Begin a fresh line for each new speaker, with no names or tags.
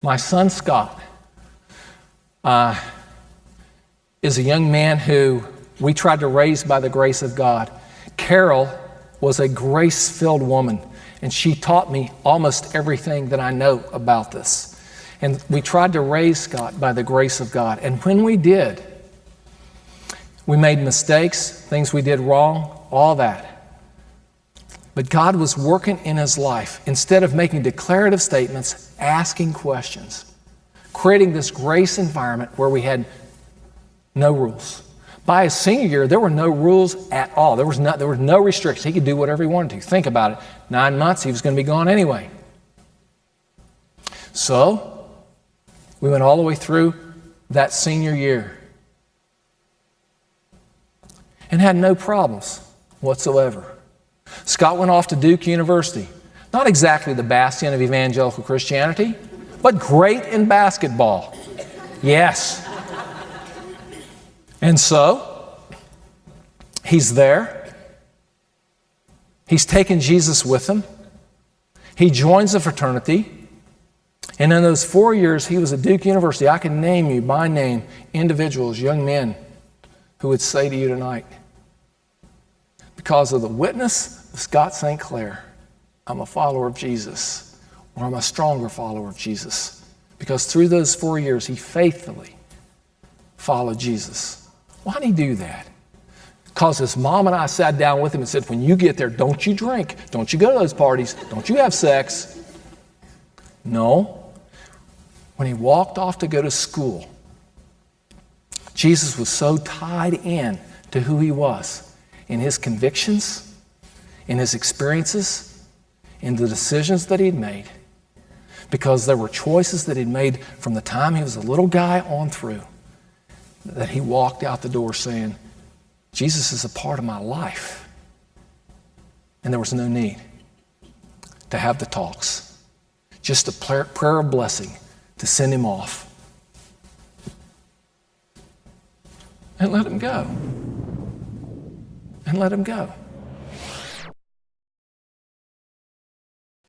My son Scott is a young man who we tried to raise by the grace of God. Carol was a grace-filled woman, and she taught me almost everything that I know about this. And we tried to raise Scott by the grace of God. And when we did, we made mistakes, things we did wrong, all that. But God was working in his life. Instead of making declarative statements, asking questions, creating this grace environment where we had no rules. By his senior year, there were no rules at all. There was no restrictions. He could do whatever he wanted to. Think about it. 9 months, he was going to be gone anyway. So, we went all the way through that senior year and had no problems whatsoever. Scott went off to Duke University. Not exactly the bastion of evangelical Christianity, but great in basketball. Yes. And so, he's there. He's taken Jesus with him. He joins a fraternity. And in those 4 years he was at Duke University, I can name you by name individuals, young men, who would say to you tonight, because of the witness of Scott St. Clair, I'm a follower of Jesus, or I'm a stronger follower of Jesus. Because through those 4 years, he faithfully followed Jesus. Why did he do that? Because his mom and I sat down with him and said, when you get there, don't you drink, don't you go to those parties, don't you have sex. No. When he walked off to go to school, Jesus was so tied in to who he was, in his convictions, in his experiences, in the decisions that he'd made, because there were choices that he'd made from the time he was a little guy on through, that he walked out the door saying, Jesus is a part of my life. And there was no need to have the talks. Just a prayer of blessing to send him off. And let him go. And let him go.